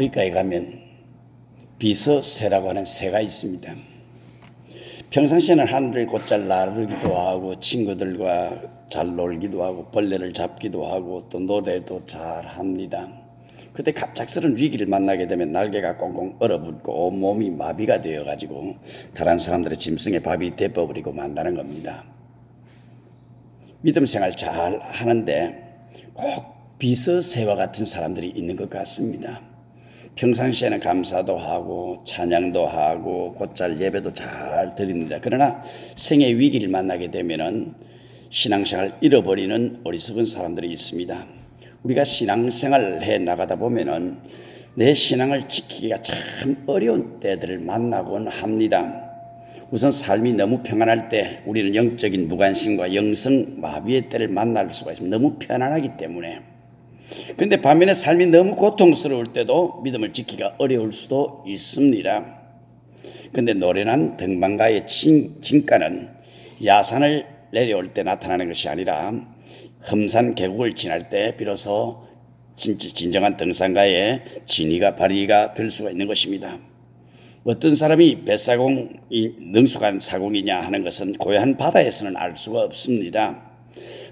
아프리카에 가면 비서새라고 하는 새가 있습니다. 평상시에는 하늘을 곧잘 나르기도 하고 친구들과 잘 놀기도 하고 벌레를 잡기도 하고 또 노래도 잘 합니다. 그때 갑작스러운 위기를 만나게 되면 날개가 꽁꽁 얼어붙고 온몸이 마비가 되어가지고 다른 사람들의 짐승의 밥이 돼버리고 만다는 겁니다. 믿음 생활 잘 하는데 꼭 비서새와 같은 사람들이 있는 것 같습니다. 평상시에는 감사도 하고 찬양도 하고 곧잘 예배도 잘 드립니다. 그러나 생의 위기를 만나게 되면은 신앙생활을 잃어버리는 어리석은 사람들이 있습니다. 우리가 신앙생활을 해 나가다 보면은 내 신앙을 지키기가 참 어려운 때들을 만나곤 합니다. 우선 삶이 너무 평안할 때 우리는 영적인 무관심과 영성 마비의 때를 만날 수가 있습니다. 너무 편안하기 때문에. 그런데 반면에 삶이 너무 고통스러울 때도 믿음을 지키기가 어려울 수도 있습니다. 그런데 노련한 등반가의 진가는 야산을 내려올 때 나타나는 것이 아니라 험산 계곡을 지날 때 비로소 진정한 등산가의 진위가 발휘가 될 수가 있는 것입니다. 어떤 사람이 뱃사공이 능숙한 사공이냐 하는 것은 고요한 바다에서는 알 수가 없습니다.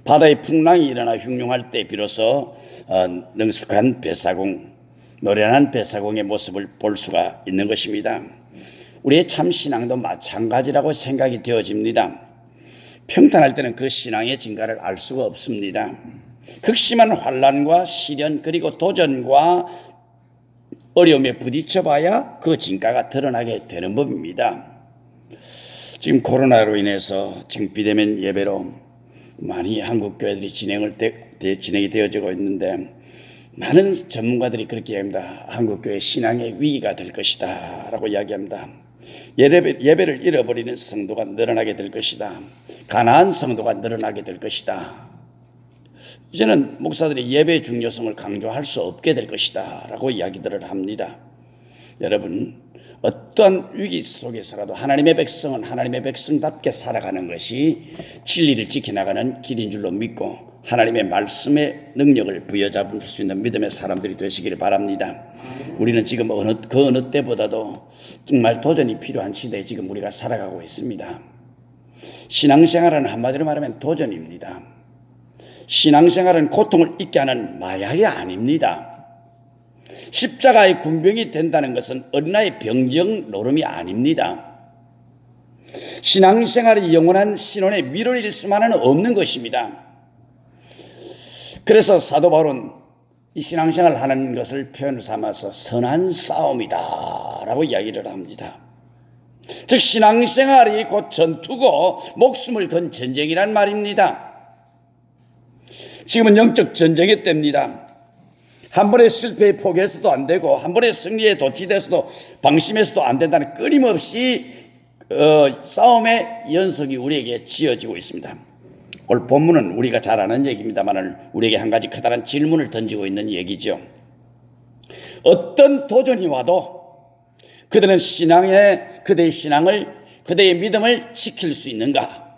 바다의 풍랑이 일어나 흉흉할 때 비로소 능숙한 뱃사공, 노련한 뱃사공의 모습을 볼 수가 있는 것입니다. 우리의 참 신앙도 마찬가지라고 생각이 되어집니다. 평탄할 때는 그 신앙의 진가를 알 수가 없습니다. 극심한 환난과 시련 그리고 도전과 어려움에 부딪혀봐야 그 진가가 드러나게 되는 법입니다. 지금 코로나로 인해서 지금 비대면 예배로 많이 한국 교회들이 진행이 되어지고 있는데, 많은 전문가들이 그렇게 이야기합니다. 한국 교회 신앙의 위기가 될 것이다 라고 이야기합니다. 예배를 잃어버리는 성도가 늘어나게 될 것이다. 가난한 성도가 늘어나게 될 것이다. 이제는 목사들이 예배의 중요성을 강조할 수 없게 될 것이다 라고 이야기들을 합니다. 여러분, 어떠한 위기 속에서라도 하나님의 백성은 하나님의 백성답게 살아가는 것이 진리를 지켜나가는 길인 줄로 믿고 하나님의 말씀의 능력을 부여잡을 수 있는 믿음의 사람들이 되시기를 바랍니다. 우리는 지금 그 어느 때보다도 정말 도전이 필요한 시대에 지금 우리가 살아가고 있습니다. 신앙생활은 한마디로 말하면 도전입니다. 신앙생활은 고통을 잊게 하는 마약이 아닙니다. 십자가의 군병이 된다는 것은 어린아이 병정 노름이 아닙니다. 신앙생활이 영원한 신혼의 미로일 수만은 없는 것입니다. 그래서 사도 바울은 이 신앙생활을 하는 것을 표현을 삼아서 선한 싸움이다 라고 이야기를 합니다. 즉 신앙생활이 곧 전투고 목숨을 건 전쟁이란 말입니다. 지금은 영적 전쟁의 때입니다. 한 번의 실패에 포기해서도 안 되고 한 번의 승리에 도취돼서도 방심해서도 안 된다는 끊임없이 싸움의 연속이 우리에게 지어지고 있습니다. 오늘 본문은 우리가 잘 아는 얘기입니다만 우리에게 한 가지 커다란 질문을 던지고 있는 얘기죠. 어떤 도전이 와도 그대의 신앙을 그대의 믿음을 지킬 수 있는가?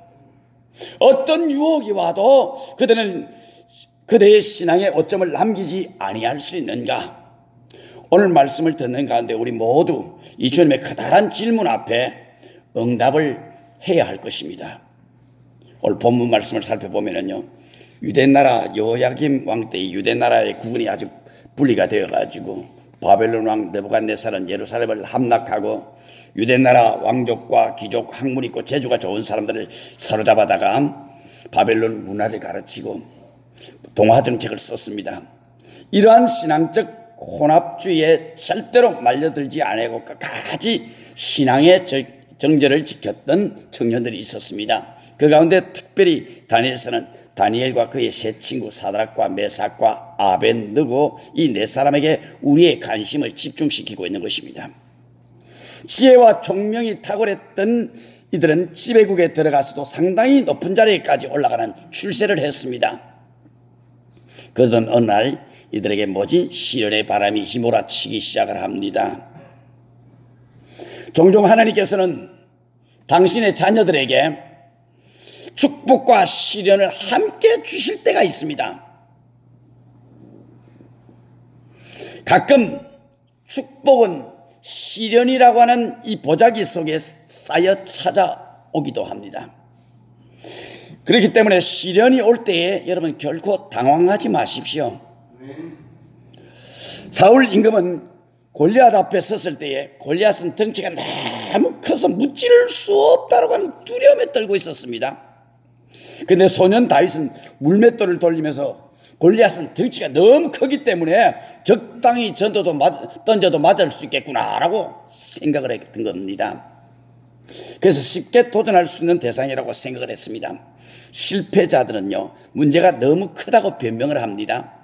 어떤 유혹이 와도 그대의 신앙에 오점을 남기지 아니할 수 있는가? 오늘 말씀을 듣는 가운데 우리 모두 이 주님의 커다란 질문 앞에 응답을 해야 할 것입니다. 오늘 본문 말씀을 살펴보면요, 유대나라 여호야김 왕 때 유대나라의 국군이 아주 분리가 되어가지고 바벨론 왕 느부갓네살은 예루살렘을 함락하고 유대나라 왕족과 귀족, 학문 있고 재주가 좋은 사람들을 사로잡아다가 바벨론 문화를 가르치고 동화 정책을 썼습니다. 이러한 신앙적 혼합주의에 절대로 말려들지 않고 끝까지 신앙의 정절을 지켰던 청년들이 있었습니다. 그 가운데 특별히 다니엘과 그의 세 친구 사드락과 메삭과 아벤느고 이 네 사람에게 우리의 관심을 집중시키고 있는 것입니다. 지혜와 총명이 탁월했던 이들은 지배국에 들어가서도 상당히 높은 자리에까지 올라가는 출세를 했습니다. 그러던 어느 날 이들에게 모진 시련의 바람이 휘몰아치기 시작을 합니다. 종종 하나님께서는 당신의 자녀들에게 축복과 시련을 함께 주실 때가 있습니다. 가끔 축복은 시련이라고 하는 이 보자기 속에 쌓여 찾아오기도 합니다. 그렇기 때문에 시련이 올 때에 여러분 결코 당황하지 마십시오. 사울 임금은 골리앗 앞에 섰을 때에 골리앗은 덩치가 너무 커서 무찌를 수 없다라고 하는 두려움에 떨고 있었습니다. 그런데 소년 다윗은 물맷돌을 돌리면서 골리앗은 덩치가 너무 크기 때문에 적당히 던져도 맞을 수 있겠구나라고 생각을 했던 겁니다. 그래서 쉽게 도전할 수 있는 대상이라고 생각을 했습니다. 실패자들은요, 문제가 너무 크다고 변명을 합니다.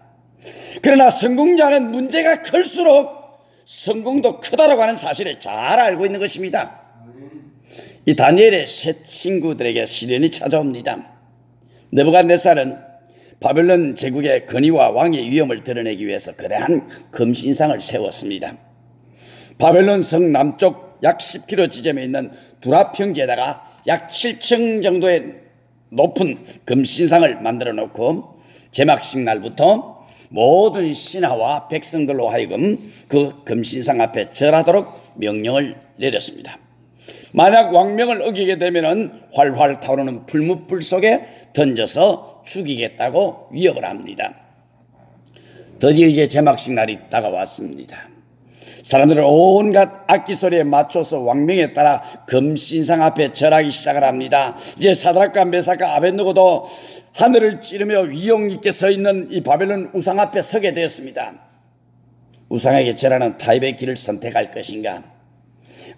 그러나 성공자는 문제가 클수록 성공도 크다라고 하는 사실을 잘 알고 있는 것입니다. 이 다니엘의 세 친구들에게 시련이 찾아옵니다. 느부갓네살은 바벨론 제국의 권위와 왕의 위엄을 드러내기 위해서 거대한 금신상을 세웠습니다. 바벨론 성 남쪽 약 10km 지점에 있는 두랍 평지에다가 약 7층 정도의 높은 금신상을 만들어 놓고 제막식 날부터 모든 신하와 백성들로 하여금 그 금신상 앞에 절하도록 명령을 내렸습니다. 만약 왕명을 어기게 되면 활활 타오르는 불뭇불 속에 던져서 죽이겠다고 위협을 합니다. 드디어 이제 제막식 날이 다가왔습니다. 사람들은 온갖 악기 소리에 맞춰서 왕명에 따라 금신상 앞에 절하기 시작을 합니다. 이제 사드락과 메삭과 아벳느고도 하늘을 찌르며 위용 있게 서 있는 이 바벨론 우상 앞에 서게 되었습니다. 우상에게 절하는 타협의 길을 선택할 것인가?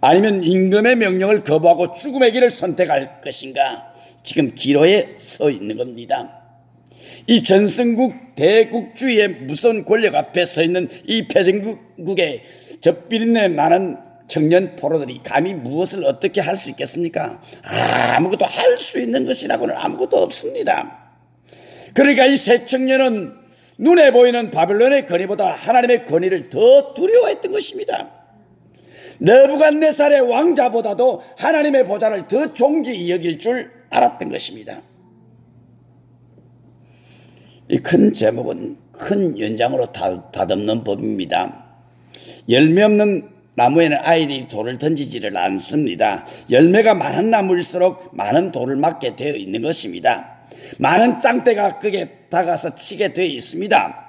아니면 임금의 명령을 거부하고 죽음의 길을 선택할 것인가? 지금 기로에 서 있는 겁니다. 이 전승국 대국주의의 무서운 권력 앞에 서 있는 이 패전국의 저 비린내 나는 청년 포로들이 감히 무엇을 어떻게 할 수 있겠습니까? 아무것도 할 수 있는 것이라고는 아무것도 없습니다. 그러니까 이 새 청년은 눈에 보이는 바벨론의 권위보다 하나님의 권위를 더 두려워했던 것입니다. 느부갓네살의 왕자보다도 하나님의 보좌를 더 존귀히 여길 줄 알았던 것입니다. 이 큰 제목은 큰 연장으로 다듬는 법입니다. 열매 없는 나무에는 아이들이 돌을 던지지를 않습니다. 열매가 많은 나무일수록 많은 돌을 맞게 되어 있는 것입니다. 많은 짱대가 그게 다가서 치게 되어 있습니다.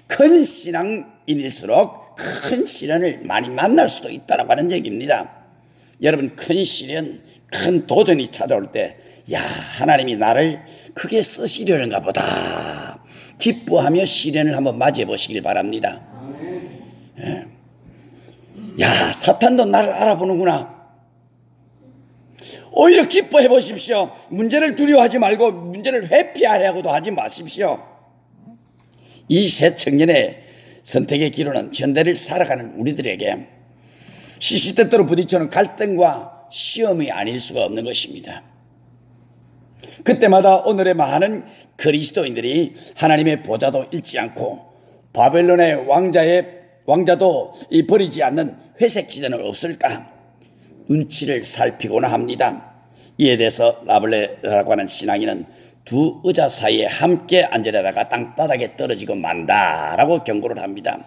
큰 신앙인일수록 큰 시련을 많이 만날 수도 있다고 하는 얘기입니다. 여러분, 큰 시련, 큰 도전이 찾아올 때 하나님이 나를 크게 쓰시려는가 보다 기뻐하며 시련을 한번 맞이해 보시길 바랍니다. 사탄도 나를 알아보는구나. 오히려 기뻐해 보십시오. 문제를 두려워하지 말고 문제를 회피하려고도 하지 마십시오. 이 새 청년의 선택의 기로는 현대를 살아가는 우리들에게 시시때때로 부딪히는 갈등과 시험이 아닐 수가 없는 것입니다. 그때마다 오늘의 많은 그리스도인들이 하나님의 보좌도 잃지 않고 바벨론의 왕자도 버리지 않는 회색지대는 없을까 눈치를 살피고나 합니다. 이에 대해서 라블레라고 하는 신앙인은 두 의자 사이에 함께 앉으려다가 땅바닥에 떨어지고 만다라고 경고를 합니다.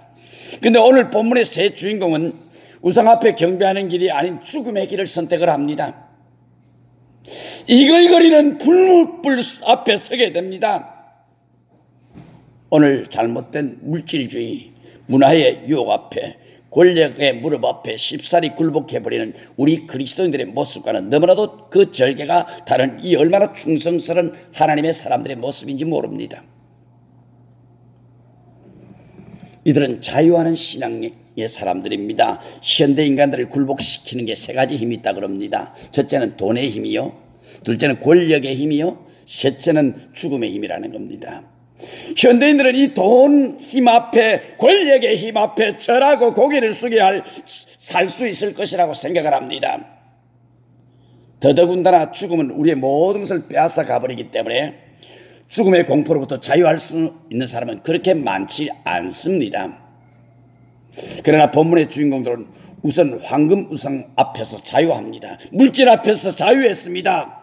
그런데 오늘 본문의 세 주인공은 우상 앞에 경배하는 길이 아닌 죽음의 길을 선택을 합니다. 이글거리는 불 앞에 서게 됩니다. 오늘 잘못된 물질주의, 문화의 유혹 앞에, 권력의 무릎 앞에 쉽사리 굴복해버리는 우리 그리스도인들의 모습과는 너무나도 그 절개가 다른 이 얼마나 충성스러운 하나님의 사람들의 모습인지 모릅니다. 이들은 자유하는 신앙의 사람들입니다. 현대 인간들을 굴복시키는 게 세 가지 힘이 있다 그럽니다. 첫째는 돈의 힘이요, 둘째는 권력의 힘이요, 셋째는 죽음의 힘이라는 겁니다. 현대인들은 이 돈 힘 앞에, 권력의 힘 앞에 절하고 고개를 숙여야 살 수 있을 것이라고 생각을 합니다. 더더군다나 죽음은 우리의 모든 것을 빼앗아 가버리기 때문에 죽음의 공포로부터 자유할 수 있는 사람은 그렇게 많지 않습니다. 그러나 본문의 주인공들은 우선 황금 우상 앞에서 자유합니다. 물질 앞에서 자유했습니다.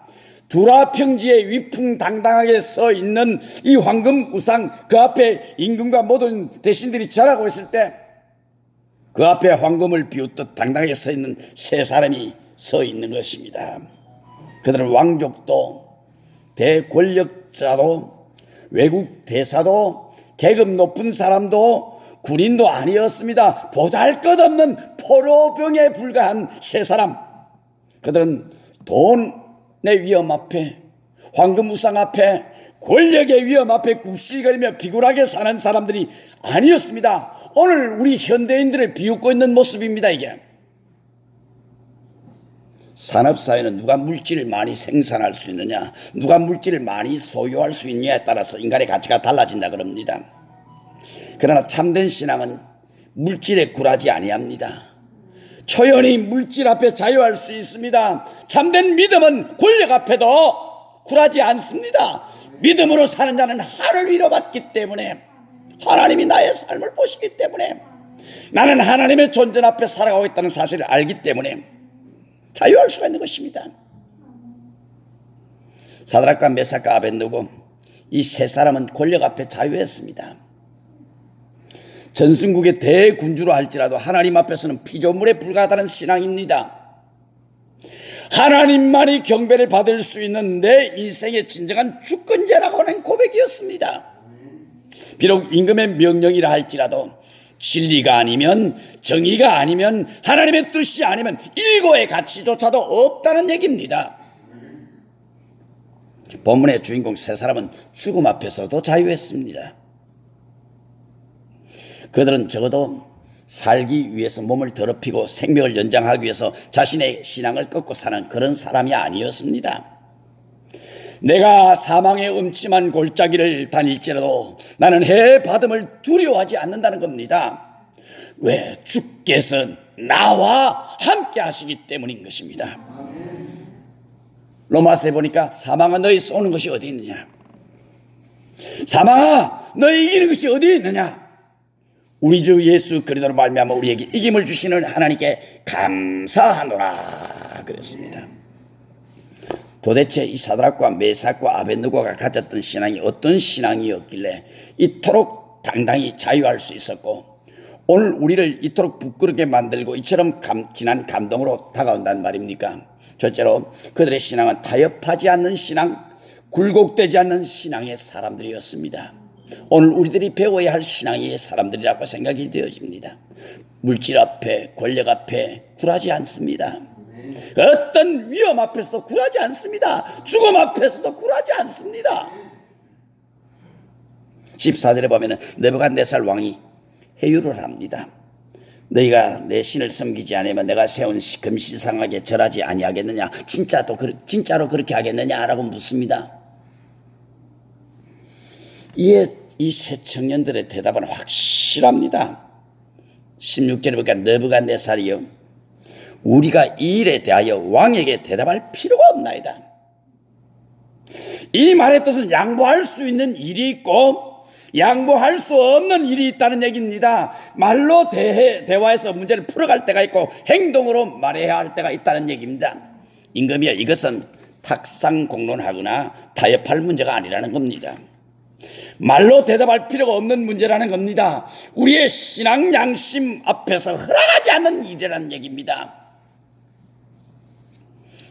두라 평지에 위풍당당하게 서 있는 이 황금 우상, 그 앞에 임금과 모든 대신들이 절하고 있을 때 그 앞에 황금을 비웃듯 당당하게 서 있는 세 사람이 서 있는 것입니다. 그들은 왕족도, 대권력자도, 외국 대사도, 계급 높은 사람도, 군인도 아니었습니다. 보잘것없는 포로병에 불과한 세 사람. 그들은 돈의 위험 앞에, 황금 우상 앞에, 권력의 위험 앞에 굽실거리며 비굴하게 사는 사람들이 아니었습니다. 오늘 우리 현대인들을 비웃고 있는 모습입니다. 이게 산업사회는 누가 물질을 많이 생산할 수 있느냐, 누가 물질을 많이 소유할 수 있느냐에 따라서 인간의 가치가 달라진다 그럽니다. 그러나 참된 신앙은 물질에 굴하지 아니합니다. 초연히 물질 앞에 자유할 수 있습니다. 참된 믿음은 권력 앞에도 굴하지 않습니다. 믿음으로 사는 자는 하늘 위로 받기 때문에, 하나님이 나의 삶을 보시기 때문에, 나는 하나님의 존재 앞에 살아가고 있다는 사실을 알기 때문에 자유할 수가 있는 것입니다. 사드락과 메삭과 아벳느고, 이 세 사람은 권력 앞에 자유했습니다. 전승국의 대군주로 할지라도 하나님 앞에서는 피조물에 불과하다는 신앙입니다. 하나님만이 경배를 받을 수 있는 내 인생의 진정한 주권자라고 하는 고백이었습니다. 비록 임금의 명령이라 할지라도 진리가 아니면, 정의가 아니면, 하나님의 뜻이 아니면 일고의 가치조차도 없다는 얘기입니다. 본문의 주인공 세 사람은 죽음 앞에서도 자유했습니다. 그들은 적어도 살기 위해서 몸을 더럽히고 생명을 연장하기 위해서 자신의 신앙을 꺾고 사는 그런 사람이 아니었습니다. 내가 사망의 음침한 골짜기를 다닐지라도 나는 해 받음을 두려워하지 않는다는 겁니다. 왜? 주께서 나와 함께 하시기 때문인 것입니다. 로마서에 보니까 사망아 너희 쏘는 것이 어디 있느냐, 사망아 너희 이기는 것이 어디 있느냐, 우리 주 예수 그리스도로 말미암아 우리에게 이김을 주시는 하나님께 감사하노라 그랬습니다. 도대체 이 사드락과 메삭과 아벳느고가 가졌던 신앙이 어떤 신앙이었길래 이토록 당당히 자유할 수 있었고 오늘 우리를 이토록 부끄럽게 만들고 이처럼 진한 감동으로 다가온단 말입니까? 첫째로 그들의 신앙은 타협하지 않는 신앙, 굴곡되지 않는 신앙의 사람들이었습니다. 오늘 우리들이 배워야 할 신앙의 사람들이라고 생각이 되어집니다. 물질 앞에, 권력 앞에 굴하지 않습니다. 어떤 위험 앞에서도 굴하지 않습니다. 죽음 앞에서도 굴하지 않습니다. 14절에 보면 느부갓네살 왕이 회유를 합니다. 너희가 내 신을 섬기지 않으면 내가 세운 금시상하게 절하지 아니하겠느냐, 진짜로 그렇게 하겠느냐라고 묻습니다. 이 세 청년들의 대답은 확실합니다. 16절에 보니까 느부갓네살이요 우리가 이 일에 대하여 왕에게 대답할 필요가 없나이다. 이 말의 뜻은 양보할 수 있는 일이 있고 양보할 수 없는 일이 있다는 얘기입니다. 말로 대화해서 문제를 풀어갈 때가 있고 행동으로 말해야 할 때가 있다는 얘기입니다. 임금이여, 이것은 탁상공론하거나 타협할 문제가 아니라는 겁니다. 말로 대답할 필요가 없는 문제라는 겁니다. 우리의 신앙 양심 앞에서 허락하지 않는 일이라는 얘기입니다.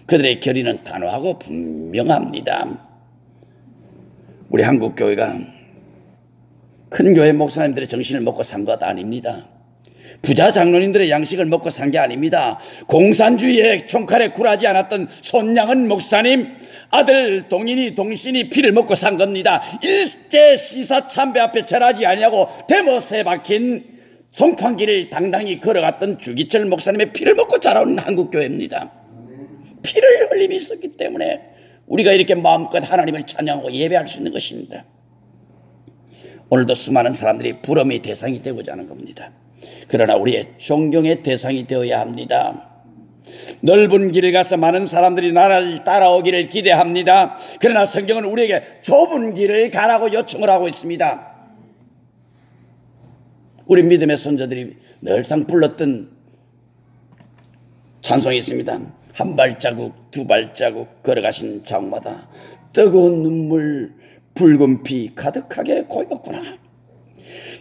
그들의 결의는 단호하고 분명합니다. 우리 한국교회가 큰 교회 목사님들의 정신을 먹고 산 것 아닙니다. 부자 장로님들의 양식을 먹고 산 게 아닙니다. 공산주의의 총칼에 굴하지 않았던 손양은 목사님 아들 동신이 피를 먹고 산 겁니다. 일제 시사 참배 앞에 절하지 아니하고 대못에 박힌 송판길을 당당히 걸어갔던 주기철 목사님의 피를 먹고 자라온 한국교회입니다. 피를 흘림이 있었기 때문에 우리가 이렇게 마음껏 하나님을 찬양하고 예배할 수 있는 것입니다. 오늘도 수많은 사람들이 부러움의 대상이 되고자 하는 겁니다. 그러나 우리의 존경의 대상이 되어야 합니다. 넓은 길을 가서 많은 사람들이 나를 따라오기를 기대합니다. 그러나 성경은 우리에게 좁은 길을 가라고 요청을 하고 있습니다. 우리 믿음의 선조들이 늘상 불렀던 찬송이 있습니다. 한 발자국 두 발자국 걸어가신 자마다 뜨거운 눈물 붉은 피 가득하게 고였구나.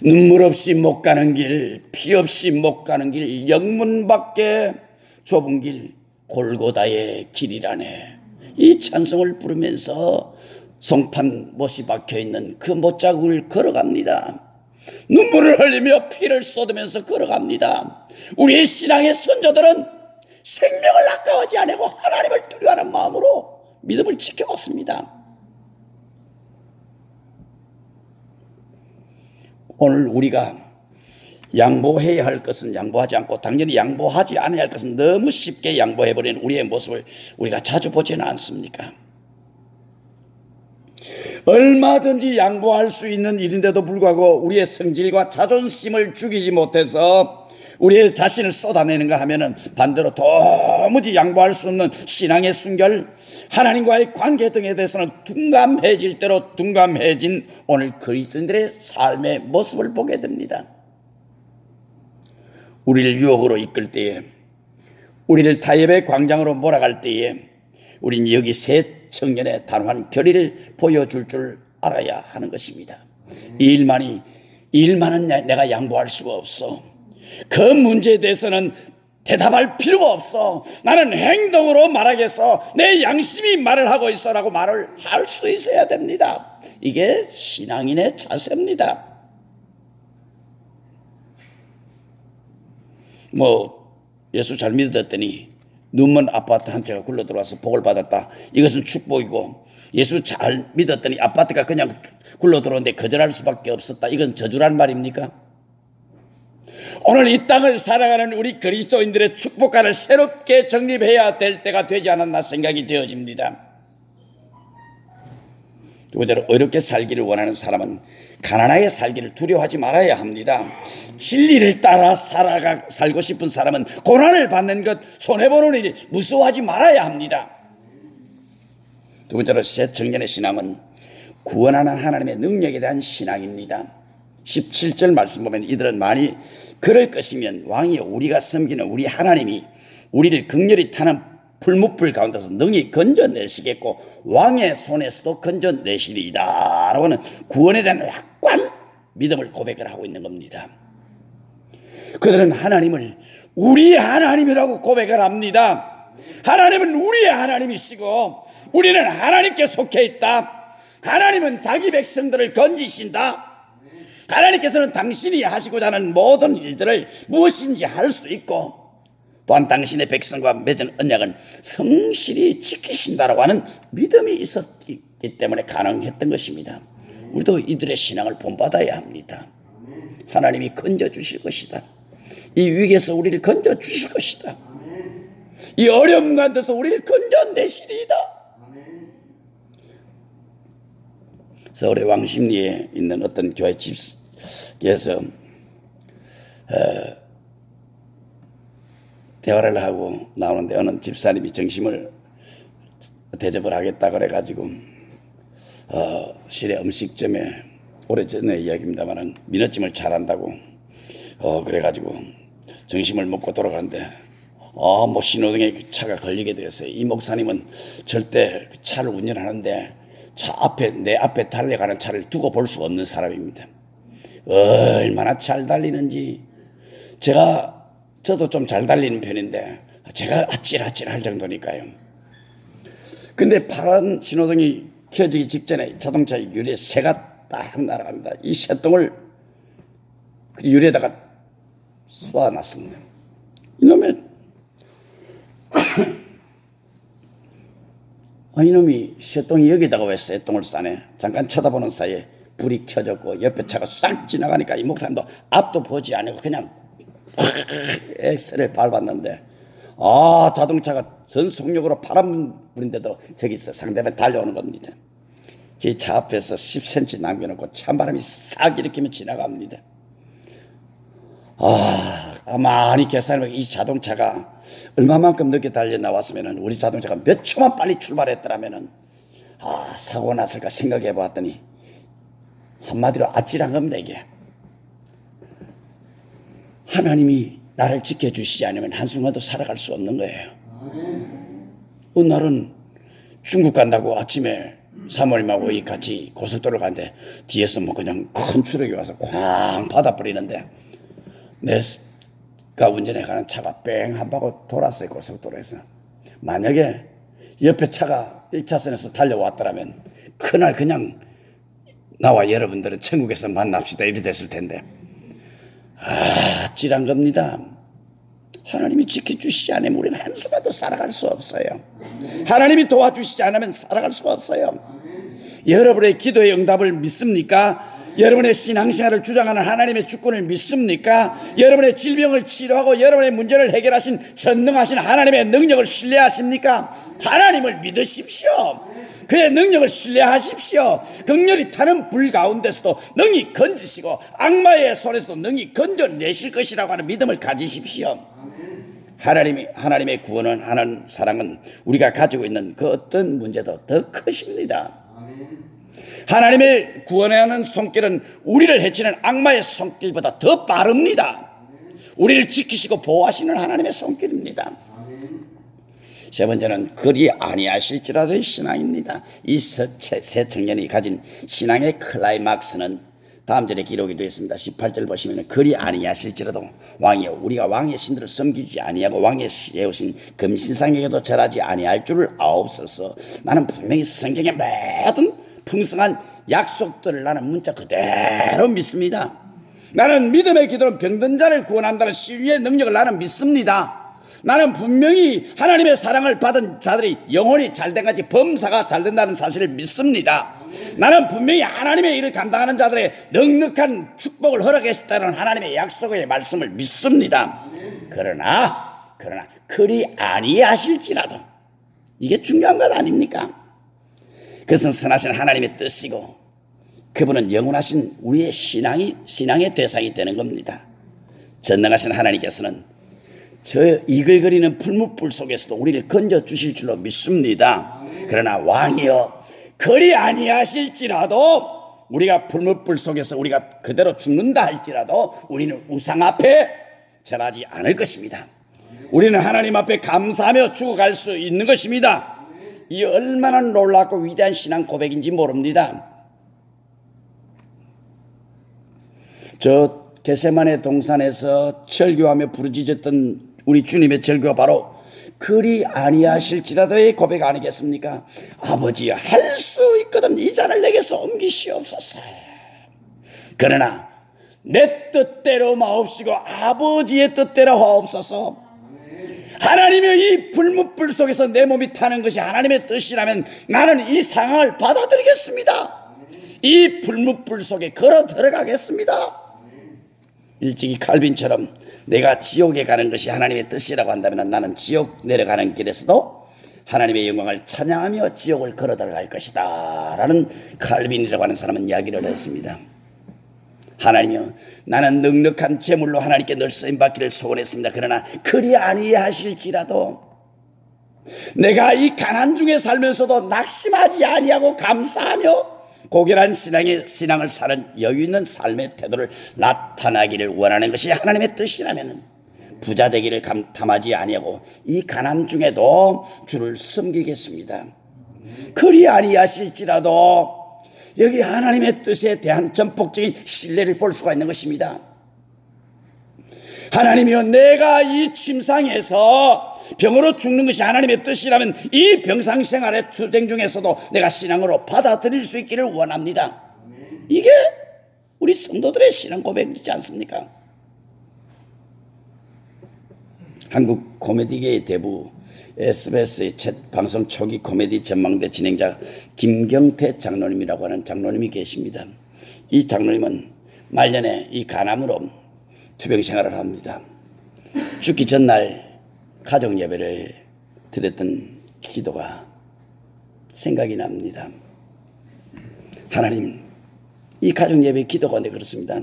눈물 없이 못 가는 길, 피 없이 못 가는 길, 영문 밖에 좁은 길, 골고다의 길이라네. 이 찬송을 부르면서 송판 못이 박혀있는 그 못자국을 걸어갑니다. 눈물을 흘리며 피를 쏟으면서 걸어갑니다. 우리의 신앙의 선조들은 생명을 아까워하지 않고 하나님을 두려워하는 마음으로 믿음을 지켜왔습니다. 오늘 우리가 양보해야 할 것은 양보하지 않고 당연히 양보하지 않아야 할 것은 너무 쉽게 양보해버리는 우리의 모습을 우리가 자주 보지는 않습니까? 얼마든지 양보할 수 있는 일인데도 불구하고 우리의 성질과 자존심을 죽이지 못해서 우리의 자신을 쏟아내는가 하면은 반대로 도무지 양보할 수 없는 신앙의 순결, 하나님과의 관계 등에 대해서는 둔감해질 대로 둔감해진 오늘 그리스도인들의 삶의 모습을 보게 됩니다. 우리를 유혹으로 이끌 때에, 우리를 타협의 광장으로 몰아갈 때에 우린 여기 세 청년의 단호한 결의를 보여줄 줄 알아야 하는 것입니다. 이 일만은 내가 양보할 수가 없어. 그 문제에 대해서는 대답할 필요가 없어. 나는 행동으로 말하겠어. 내 양심이 말을 하고 있어라고 말을 할 수 있어야 됩니다. 이게 신앙인의 자세입니다. 뭐 예수 잘 믿었더니 눈먼 아파트 한 채가 굴러 들어와서 복을 받았다. 이것은 축복이고, 예수 잘 믿었더니 아파트가 그냥 굴러 들어오는데 거절할 수밖에 없었다. 이건 저주란 말입니까? 오늘 이 땅을 살아가는 우리 그리스도인들의 축복관을 새롭게 정립해야 될 때가 되지 않았나 생각이 되어집니다. 두 번째로, 어렵게 살기를 원하는 사람은 가난하게 살기를 두려워하지 말아야 합니다. 진리를 따라 살고 싶은 사람은 고난을 받는 것, 손해보는 일 무서워하지 말아야 합니다. 두 번째로, 새 청년의 신앙은 구원하는 하나님의 능력에 대한 신앙입니다. 17절 말씀 보면 이들은 많이 그럴 것이면 왕이여 우리가 섬기는 우리 하나님이 우리를 극렬히 타는 풀무불 가운데서 능히 건져내시겠고 왕의 손에서도 건져내시리이다 라고 하는 구원에 대한 확고한 믿음을 고백을 하고 있는 겁니다. 그들은 하나님을 우리의 하나님이라고 고백을 합니다. 하나님은 우리의 하나님이시고 우리는 하나님께 속해 있다. 하나님은 자기 백성들을 건지신다. 하나님께서는 당신이 하시고자 하는 모든 일들을 무엇인지 할 수 있고 또한 당신의 백성과 맺은 언약은 성실히 지키신다라고 하는 믿음이 있었기 때문에 가능했던 것입니다. 우리도 이들의 신앙을 본받아야 합니다. 하나님이 건져주실 것이다. 이 위기에서 우리를 건져주실 것이다. 이 어려움 가운데서 우리를 건져내시리이다. 서울의 왕십리에 있는 어떤 교회 집에서 대화를 하고 나오는데 어느 집사님이 점심을 대접을 하겠다 그래가지고 실내 음식점에 오래전의 이야기입니다만 민어찜을 잘한다고 그래가지고 점심을 먹고 돌아가는데 뭐 신호등에 차가 걸리게 되었어요. 이 목사님은 절대 차를 운전하는데 내 앞에 달려가는 차를 두고 볼 수가 없는 사람입니다. 얼마나 잘 달리는지 저도 좀 잘 달리는 편인데 제가 아찔아찔할 정도니까요. 근데 파란 신호등이 켜지기 직전에 자동차 유리에 새가 딱 날아갑니다. 이 새똥을 유리에다가 쏘아놨습니다. 이놈이 새똥이 여기다가 왜 새똥을 싸네. 잠깐 쳐다보는 사이에 불이 켜졌고 옆에 차가 싹 지나가니까 이 목사님도 앞도 보지 않고 그냥 엑셀을 밟았는데 자동차가 전 속력으로 파란불인데도 저기서 상대방에 달려오는 겁니다. 제 차 앞에서 10cm 남겨놓고 찬바람이 싹 일으키며 지나갑니다. 많이 계산해보면 이 자동차가 얼마만큼 늦게 달려 나왔으면 우리 자동차가 몇 초만 빨리 출발했더라면 사고 났을까 생각해 보았더니 한마디로 아찔한 겁니다. 이게 하나님이 나를 지켜주시지 않으면 한순간도 살아갈 수 없는 거예요. 어느 날은 중국 간다고 아침에 사모님하고 같이 고속도로를 가는데 뒤에서 뭐 그냥 큰 추락이 와서 쾅 받아버리는데 내가 운전해 가는 차가 뺑 한 바퀴 돌았어요. 고속도로에서. 만약에 옆에 차가 1차선에서 달려왔더라면 그날 그냥 나와 여러분들은 천국에서 만납시다 이래 됐을 텐데 아찔한 겁니다. 하나님이 지켜주시지 않으면 우리는 한순간도 살아갈 수 없어요. 하나님이 도와주시지 않으면 살아갈 수가 없어요. 여러분의 기도의 응답을 믿습니까? 여러분의 신앙생활을 주장하는 하나님의 주권을 믿습니까? 여러분의 질병을 치료하고 여러분의 문제를 해결하신 전능하신 하나님의 능력을 신뢰하십니까? 하나님을 믿으십시오. 그의 능력을 신뢰하십시오. 극렬히 타는 불 가운데서도 능히 건지시고 악마의 손에서도 능히 건져내실 것이라고 하는 믿음을 가지십시오. 하나님의 구원을 하는 사랑은 우리가 가지고 있는 그 어떤 문제도 더 크십니다. 하나님의 구원하는 손길은 우리를 해치는 악마의 손길보다 더 빠릅니다. 우리를 지키시고 보호하시는 하나님의 손길입니다. 세 번째는 그리 아니하실지라도의 신앙입니다. 이 새 청년이 가진 신앙의 클라이막스는 다음 절에 기록이 되어 있습니다. 18절 보시면 그리 아니하실지라도 왕이여 우리가 왕의 신들을 섬기지 아니하고 왕의 세우신 금신상에게도 절하지 아니할 줄을 아옵소서. 나는 분명히 성경의 모든 풍성한 약속들을 나는 문자 그대로 믿습니다. 나는 믿음의 기도는 병든 자를 구원한다는 신유의 능력을 나는 믿습니다. 나는 분명히 하나님의 사랑을 받은 자들이 영혼이 잘된 같이 범사가 잘된다는 사실을 믿습니다. 나는 분명히 하나님의 일을 감당하는 자들의 넉넉한 축복을 허락하셨다는 하나님의 약속의 말씀을 믿습니다. 그러나 그리 아니하실지라도, 이게 중요한 것 아닙니까? 그것은 선하신 하나님의 뜻이고 그분은 영원하신 우리의 신앙의 대상이 되는 겁니다. 전능하신 하나님께서는 저 이글거리는 풀무불 속에서도 우리를 건져 주실 줄로 믿습니다. 그러나 왕이여 그리 아니하실지라도, 우리가 풀무불 속에서 우리가 그대로 죽는다 할지라도 우리는 우상 앞에 절하지 않을 것입니다. 우리는 하나님 앞에 감사하며 죽어갈 수 있는 것입니다. 이 얼마나 놀랍고 위대한 신앙 고백인지 모릅니다. 저 겟세마네 동산에서 절규하며 부르짖었던 우리 주님의 절규가 바로 그리 아니하실지라도의 고백 아니겠습니까? 아버지여 할 수 있거든 이 잔을 내게서 옮기시옵소서. 그러나 내 뜻대로 마옵시고 아버지의 뜻대로 하옵소서. 하나님의 이 불문불 속에서 내 몸이 타는 것이 하나님의 뜻이라면 나는 이 상황을 받아들이겠습니다. 이 불문불 속에 걸어 들어가겠습니다. 일찍이 칼빈처럼 내가 지옥에 가는 것이 하나님의 뜻이라고 한다면 나는 지옥 내려가는 길에서도 하나님의 영광을 찬양하며 지옥을 걸어 들어갈 것이다 라는 칼빈이라고 하는 사람은 이야기를 했습니다. 하나님이여 나는 넉넉한 재물로 하나님께 늘 쓰임받기를 소원했습니다. 그러나 그리 아니하실지라도 내가 이 가난 중에 살면서도 낙심하지 아니하고 감사하며 고결한 신앙을 사는 여유 있는 삶의 태도를 나타나기를 원하는 것이 하나님의 뜻이라면 부자 되기를 탐하지 아니하고 이 가난 중에도 주를 섬기겠습니다. 그리 아니하실지라도 여기 하나님의 뜻에 대한 전폭적인 신뢰를 볼 수가 있는 것입니다. 하나님이여 내가 이 침상에서 병으로 죽는 것이 하나님의 뜻이라면 이 병상생활의 투쟁 중에서도 내가 신앙으로 받아들일 수 있기를 원합니다. 이게 우리 성도들의 신앙 고백이지 않습니까? 한국 코미디계의 대부 SBS의 첫 방송 초기 코미디 전망대 진행자 김경태 장로님이라고 하는 장로님이 계십니다. 이 장로님은 말년에 이 간암으로 투병 생활을 합니다. 죽기 전날 가정 예배를 드렸던 기도가 생각이 납니다. 하나님, 이 가정 예배 기도 가운데 그렇습니다.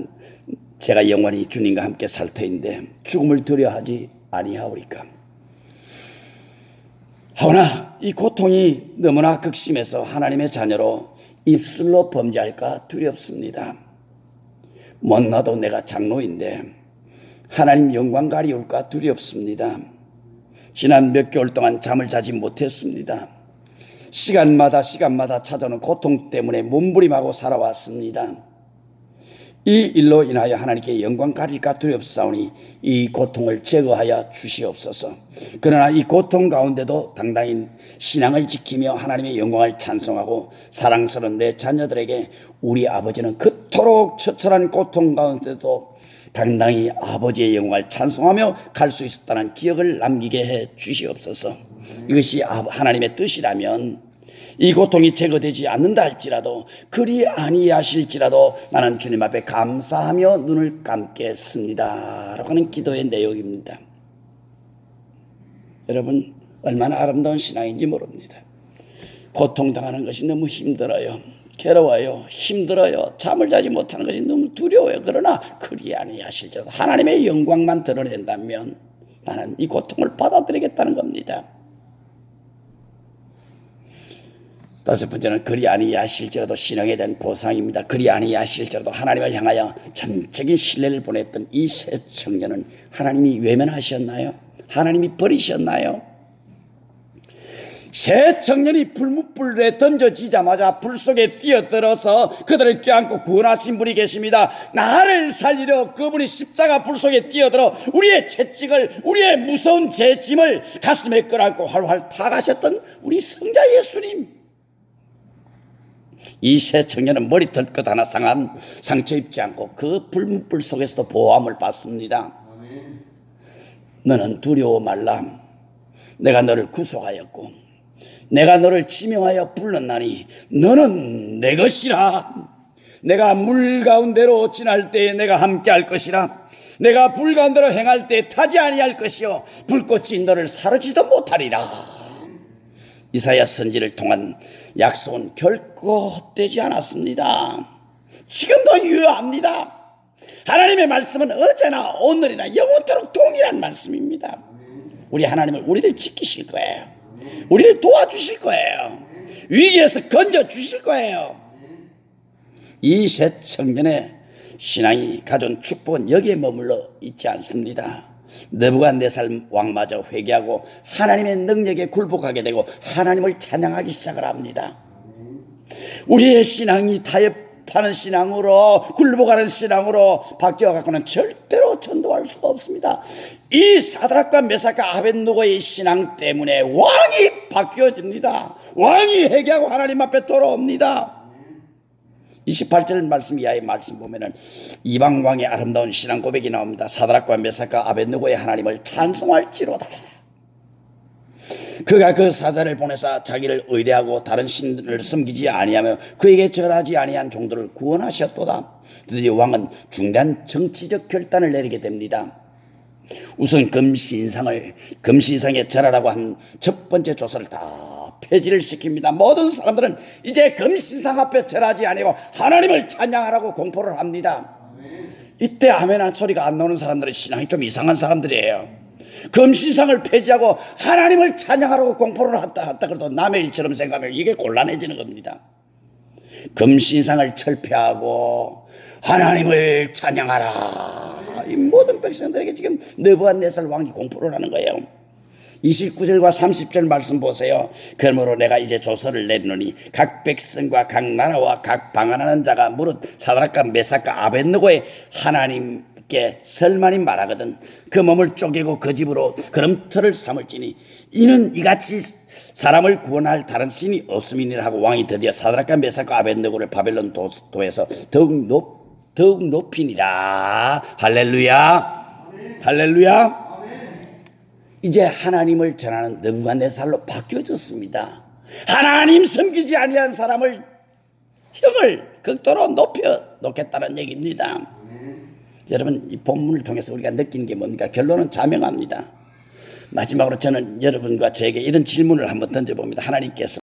제가 영원히 주님과 함께 살 터인데 죽음을 두려워하지 아니하오리까. 하오나 이 고통이 너무나 극심해서 하나님의 자녀로 입술로 범죄할까 두렵습니다. 못나도 내가 장로인데 하나님 영광 가리울까 두렵습니다. 지난 몇 개월 동안 잠을 자지 못했습니다. 시간마다 찾아오는 고통 때문에 몸부림하고 살아왔습니다. 이 일로 인하여 하나님께 영광 가릴까 두렵사오니 이 고통을 제거하여 주시옵소서. 그러나 이 고통 가운데도 당당히 신앙을 지키며 하나님의 영광을 찬송하고 사랑스러운 내 자녀들에게 우리 아버지는 그토록 처절한 고통 가운데도 당당히 아버지의 영광을 찬송하며 갈 수 있었다는 기억을 남기게 해 주시옵소서. 이것이 하나님의 뜻이라면 이 고통이 제거되지 않는다 할지라도 그리 아니하실지라도 나는 주님 앞에 감사하며 눈을 감겠습니다 라고 하는 기도의 내용입니다. 여러분 얼마나 아름다운 신앙인지 모릅니다. 고통당하는 것이 너무 힘들어요. 괴로워요. 힘들어요. 잠을 자지 못하는 것이 너무 두려워요. 그러나 그리 아니하실지라도 하나님의 영광만 드러낸다면 나는 이 고통을 받아들이겠다는 겁니다. 다섯 번째는 그리 아니하실지라도 신앙에 대한 보상입니다. 그리 아니하실지라도 하나님을 향하여 전적인 신뢰를 보냈던 이 세 청년은 하나님이 외면하셨나요? 하나님이 버리셨나요? 세 청년이 불무불에 던져지자마자 불 속에 뛰어들어서 그들을 껴안고 구원하신 분이 계십니다. 나를 살리려 그분이 십자가 불 속에 뛰어들어 우리의 채찍을, 우리의 무서운 죄짐을 가슴에 끌어안고 활활 타가셨던 우리 성자 예수님. 이 세 청년은 머리털 것 하나 상한 상처 입지 않고 그 불문불 속에서도 보호함을 받습니다. 너는 두려워 말라. 내가 너를 구속하였고 내가 너를 지명하여 불렀나니 너는 내 것이라. 내가 물 가운데로 지날 때에 내가 함께 할 것이라. 내가 불 가운데로 행할 때에 타지 아니할 것이요 불꽃이 너를 사르지도 못하리라. 이사야 선지를 통한 약속은 결코 헛되지 않았습니다. 지금도 유효합니다. 하나님의 말씀은 어제나 오늘이나 영원토록 동일한 말씀입니다. 우리 하나님은 우리를 지키실 거예요. 우리를 도와주실 거예요. 위기에서 건져주실 거예요. 이 세 청년의 신앙이 가져온 축복은 여기에 머물러 있지 않습니다. 느부갓네살 왕마저 회개하고 하나님의 능력에 굴복하게 되고 하나님을 찬양하기 시작을 합니다. 우리의 신앙이 타협하는 신앙으로 굴복하는 신앙으로 바뀌어갖고는 절대로 전도할 수가 없습니다. 이 사드락과 메삭과 아벳느고의 신앙 때문에 왕이 바뀌어집니다. 왕이 회개하고 하나님 앞에 돌아옵니다. 28절 말씀 이하의 말씀 보면은 이방 왕의 아름다운 신앙 고백이 나옵니다. 사드락과 메삭과 아벳느고의 하나님을 찬송할지로다. 그가 그 사자를 보내사 자기를 의뢰하고 다른 신들을 섬기지 아니하며 그에게 절하지 아니한 종들을 구원하셨도다. 드디어 왕은 중대한 정치적 결단을 내리게 됩니다. 우선 금신상에 절하라고 한 첫 번째 조서를 다 폐지를 시킵니다. 모든 사람들은 이제 금신상 앞에 절하지 아니고 하나님을 찬양하라고 공포를 합니다. 이때 아멘한 소리가 안 나오는 사람들은 신앙이 좀 이상한 사람들이에요. 금신상을 폐지하고 하나님을 찬양하라고 공포를 했다 그래도 남의 일처럼 생각하면 이게 곤란해지는 겁니다. 금신상을 철폐하고 하나님을 찬양하라. 이 모든 백성들에게 지금 느부갓네살 왕이 공포를 하는 거예요. 29절과 30절 말씀 보세요. 그러므로 내가 이제 조서를 내리노니 각 백성과 각 나라와 각 방언하는 자가 무릇 사드락과 메삭과 아벳느고의 하나님께 설만이 말하거든 그 몸을 쪼개고 그 집으로 걸음터를 삼을지니 이는 이같이 사람을 구원할 다른 신이 없음이니라 하고 왕이 드디어 사드락과 메삭과 아벳느고를 바벨론 도에서 더욱 높이니라. 할렐루야. 할렐루야. 이제 하나님을 전하는 느부갓네살로 바뀌어졌습니다. 하나님 섬기지 아니한 사람을 형을 극도로 높여 놓겠다는 얘기입니다. 여러분 이 본문을 통해서 우리가 느끼는 게 뭡니까? 결론은 자명합니다. 마지막으로 저는 여러분과 저에게 이런 질문을 한번 던져봅니다. 하나님께서